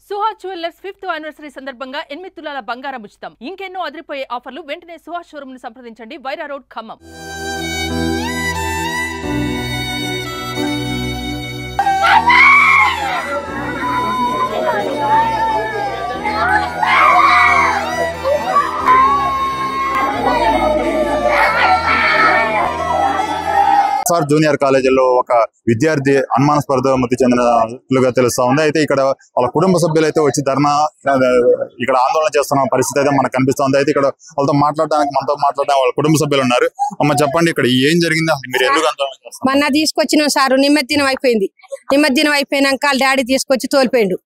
Suhas jewellers 5th anniversary సందర్భంగా 8 తులాల బంగారం ఉచితం. ఇంకెన్నో అదిరిపోయే ఆఫర్లు. వెంటనే సుహాస్ షోరూమ్ ని సంప్రదించండి. Wyra road, Khammam. SR junior కాలేజీలో ఒక విద్యార్థి అనుమానాస్పద మృతి చెందినట్లుగా తెలుస్తా ఉంది. అయితే ఇక్కడ వాళ్ళ కుటుంబ సభ్యులు అయితే వచ్చి ధర్నా ఇక్కడ ఆందోళన చేస్తున్న పరిస్థితి అయితే మనకు కనిపిస్తుంది. అయితే ఇక్కడ వాళ్ళతో మనతో మాట్లాడడానికి వాళ్ళ కుటుంబ సభ్యులు ఉన్నారు. అమ్మ చెప్పండి, ఇక్కడ ఏం జరిగింది, మీరు ఎందుకు ఆందోళన చేస్తున్నారు? మొన్న తీసుకొచ్చినాం సారు, నిమజ్జనం అయిపోయింది. నిమజ్జనం అయిపోయినాక వాళ్ళ డాడీ తీసుకొచ్చి తోలిపోయింది.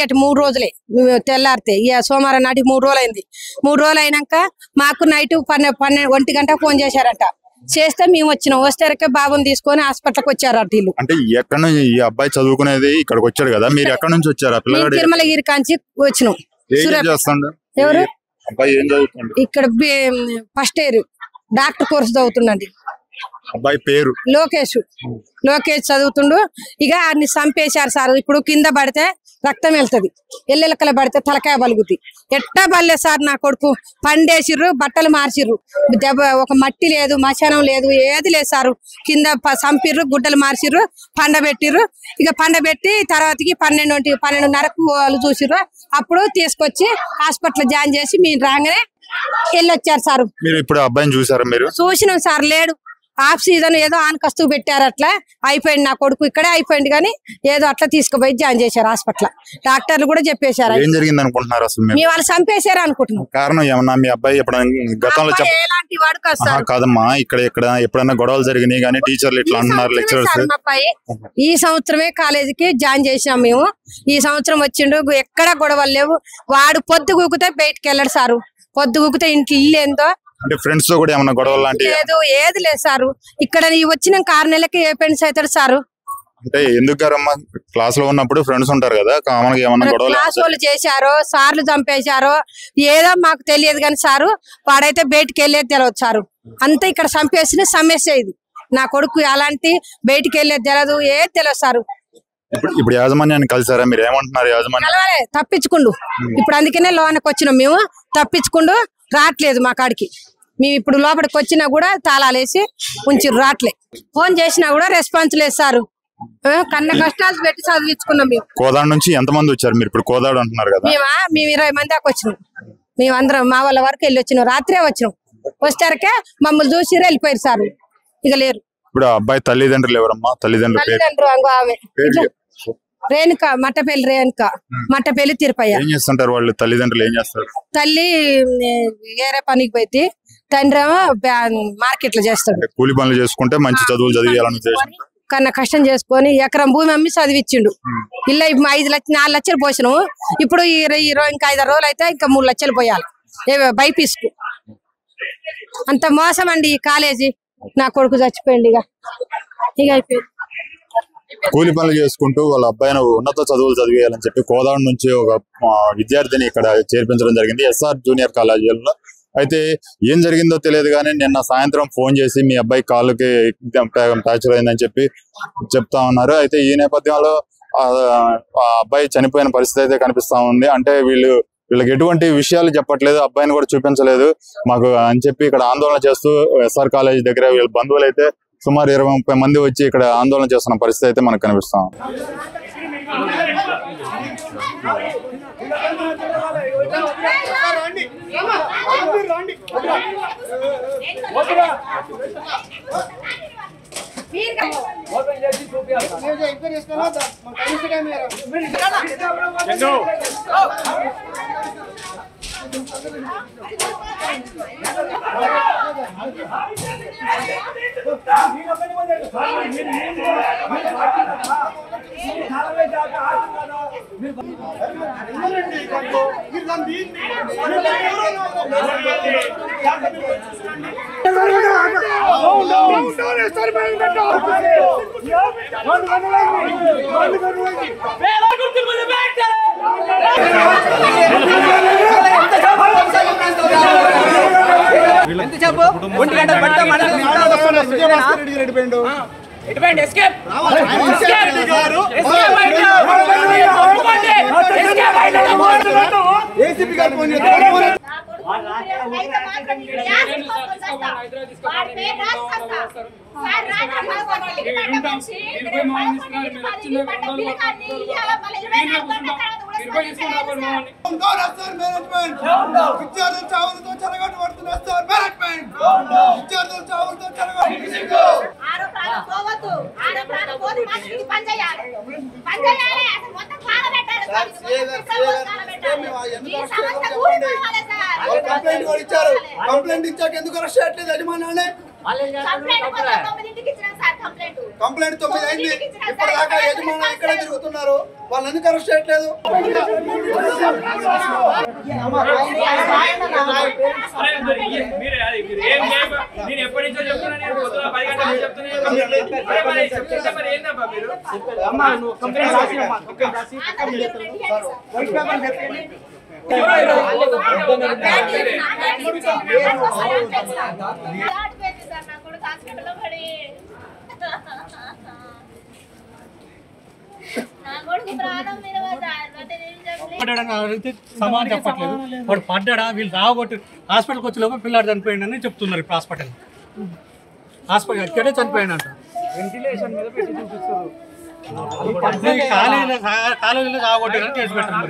అటు 3 రోజులే తెల్లారితే ఇక సోమవారం నాటి 3 రోజులు అయింది. 3 రోజులు అయినాక మాకు నైట్ 1 గంట ఫోన్ చేశారంట. చేస్తే మేము వచ్చినాం. వస్తే బాబుని తీసుకొని హాస్పిటల్కి వచ్చారు వీళ్ళు. అంటే ఎక్కడ నుంచి ఈ అబ్బాయి చదువుకునేది ఇక్కడికి వచ్చాడు కదా, మీరు ఎక్కడ నుంచి వచ్చారు? తిరుమలగిరి కాంచి వచ్చినాం. ఎవరు ఇక్కడ ఫస్ట్ ఇయర్ డాక్టర్ కోర్సు చదువుతుండండి. అబ్బాయి పేరు లోకేష్ చదువుతుండు. ఇక అన్ని చంపేశారు సార్. ఇప్పుడు కింద పడితే రక్తం వెళ్తుంది, ఎల్లెలకల పడితే తలకాయ బలుగుద్ది. ఎట్టా బల్లే సార్ నా కొడుకు. పండేసిర్రు, బట్టలు మార్చిర్రు, ఒక మట్టి లేదు, మశానం లేదు, ఏది లేదు సారు. కింద చంపిర్రు, గుడ్డలు మార్చిర్రు, పండబెట్టిర్రు. ఇక పండబెట్టి తర్వాతకి 12:30కు వాళ్ళు చూసిర్రు. అప్పుడు తీసుకొచ్చి హాస్పిటల్ జాయిన్ చేసి మీరు రాగానే వెళ్ళొచ్చారు సారు. మీరు ఇప్పుడు అబ్బాయిని చూసారా? మీరు చూసినాం సార్. లేడు, ఆఫ్ సీజన్ ఏదో ఆనకస్తూ పెట్టారు. అట్లా అయిపోయింది నా కొడుకు, ఇక్కడే అయిపోయింది. కానీ ఏదో అట్లా తీసుకుపోయి జాయిన్ చేశారు హాస్పిటల్. డాక్టర్లు కూడా చెప్పేశారు. ఏం జరిగింది అనుకుంటున్నారు అసలు? మీ వాళ్ళు చంపేశారు అనుకుంటున్నాం. కారణం ఏమన్నా? మీ అబ్బాయి గతంలో ఎలాంటి వాడు కాదు సార్. కాదమ్మా, ఇక్కడ ఎప్పుడైనా గొడవలు జరిగినాయి కానీ టీచర్లు ఇట్లా అంటున్నారు, లెక్చరర్స్. అబ్బాయి ఈ సంవత్సరమే కాలేజీకి జాయిన్ చేసినాం మేము. ఈ సంవత్సరం వచ్చిండు, ఎక్కడా గొడవలు లేవు. వాడు పొద్దు కూకుతే బయటకు వెళ్ళాడు సారు. పొద్దు కూకుతే ఇంట్లో ఇల్లు ఏందో. అంటే ఫ్రెండ్స్ తో కూడా ఏమన్నా గొడవలు లాంటివి? లేదు, ఏది లేదు సారు. ఇక్కడ వచ్చిన 6 నెలలకి ఏ ఫ్రెండ్స్ అవుతాడు సారు. అంటే ఎందుకు గారమ్మా, క్లాస్ లో ఉన్నప్పుడు ఫ్రెండ్స్ ఉంటారు కదా, కామన్ గా ఏమన్నా గొడవలు? క్లాస్ వాళ్ళు చేశారో, సార్లు చంపేశారో ఏదో మాకు తెలియదు కానీ సారు, వాడైతే బయటికి వెళ్ళేది తెలియదు సారు. అంతా ఇక్కడ చంపేసిన సమస్య ఇది. నా కొడుకు అలాంటి బయటికి వెళ్ళేది తెలియదు, ఏది తెలియదు సారు. ఇప్పుడు యాజమాన్యాన్ని కలిసారా? మీరు ఏమంటున్నారు? యాజమాన్యం తప్పించుకుండు. ఇప్పుడు అందుకనే లోనకి వచ్చినాం మేము. తప్పించుకుండు, రావట్లేదు మా కాడికి. మేము ఇప్పుడు లోపలికి వచ్చినా కూడా తాళాలేసి ఉంచిర్రు, రావట్లే. ఫోన్ చేసినా కూడా రెస్పాన్స్ లేదు సారు. కన్న కష్టాలు పెట్టి చదివించుకున్నాం మేము. కోదాడ నుంచి ఎంతమంది వచ్చారు? మీరు ఇప్పుడు కోదాడ అంటున్నారు కదా. మేము 20 మంది దాకా వచ్చినాం. మేము అందరం మా వాళ్ళ వరకు వెళ్ళి వచ్చినాం. రాత్రే వచ్చినాం. వచ్చారకే మమ్మల్ని చూసి వెళ్ళిపోయారు సారు. ఇక లేరు. ఇప్పుడు అబ్బాయి తల్లిదండ్రులు ఎవరమ్మా? తల్లిదండ్రులు ఆమె రేణుక, మట్టపల్లి రేణుక, మట్టపల్లి తిరుపయ్య. ఏం చేస్తుంటారు వాళ్ళు? తల్లిదండ్రులు ఏం చేస్తారు? తల్లి వేరే పనికి పోయి, తండ్రి ఏమో మార్కెట్ లో చేస్తాడు. కూలి పనులు చేసుకుంటే మంచి చదువులు చదివేయాలని కన్నా కష్టం చేసుకొని ఎకరం భూమి అమ్మి చదివిచ్చిండు. ఇల్లు 5 లక్షలు 4 లక్షలు పోసినాము. ఇప్పుడు ఇంకా 5 రోజులు అయితే ఇంకా 3 లక్షలు పోయాలి బైపీస్కు. అంత మోసం అండి ఈ కాలేజీ. నా కొడుకు చచ్చిపోయింది. ఇక అయిపోయింది. కూలి పనులు చేసుకుంటూ వాళ్ళ అబ్బాయిని ఉన్నత చదువులు చదివేయాలని చెప్పి కోదాడ నుంచి ఒక విద్యార్థిని ఇక్కడ చేర్పించడం జరిగింది ఎస్ఆర్ జూనియర్ కాలేజీలో. అయితే ఏం జరిగిందో తెలియదు కానీ నిన్న సాయంత్రం ఫోన్ చేసి మీ అబ్బాయి కాళ్ళకి ఫ్రాక్చర్ అయిందని చెప్పి చెప్తా ఉన్నారు. అయితే ఈ నేపథ్యంలో ఆ అబ్బాయి చనిపోయిన పరిస్థితి అయితే కనిపిస్తా ఉంది. అంటే వీళ్ళకి ఎటువంటి విషయాలు చెప్పట్లేదు, అబ్బాయిని కూడా చూపించలేదు మాకు అని చెప్పి ఇక్కడ ఆందోళన చేస్తూ ఎస్ఆర్ కాలేజ్ దగ్గర వీళ్ళ బంధువులు అయితే సుమారు 20-30 మంది వచ్చి ఇక్కడ ఆందోళన చేస్తున్న పరిస్థితి అయితే మనకు కనిపిస్తాం. Escape! కంప్లైంట్ ఇచ్చాక ఎందుకు అరెస్ట్ చేయట్లేదు యజమాని? కంప్లైంట్ 9 అయింది, ఇప్పటిదాకా యజమాని ఇక్కడే తిరుగుతున్నారు, వాళ్ళు ఎందుకు అరెస్ట్ చేయట్లేదు? సమానం చెప్పట్లేదు. వాడు పడ్డా వీళ్ళు రాబట్టి హాస్పిటల్కి వచ్చే లోపల పిల్లాడు చనిపోయిందని చెప్తున్నారు. ఇప్పుడు హాస్పిటల్ ఇక్కడే చనిపోయిందంట. వెంటిలేషన్ మీద పెట్టి చూపిస్తారు. కాలేజీలో రాబట్టి కేసు పెట్టారు.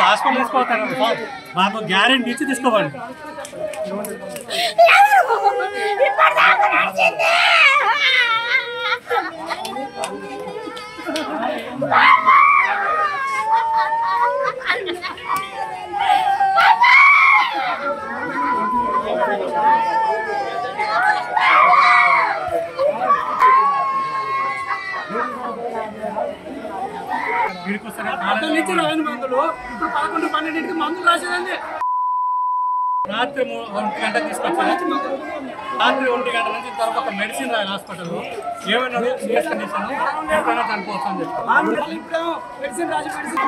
హాస్పిటల్ తీసుకోవాలి, మాకు గ్యారెంటీ ఇచ్చి తీసుకోవాలి. నుంచి రాని మందులు ఇప్పుడు 11, 12 మందులు రాసేదండి. రాత్రి 1 గంట తీసుకొచ్చాను. రాత్రి 1 గంట నుంచి తర్వాత ఒక మెడిసిన్ రాయాలి హాస్పిటల్. ఏమైనా సీరియస్ కండిషన్ ఎప్పుడైనా చనిపోవచ్చు అని చెప్పి ఇప్పుడు మెడిసిన్ రాసి మెడిసిన్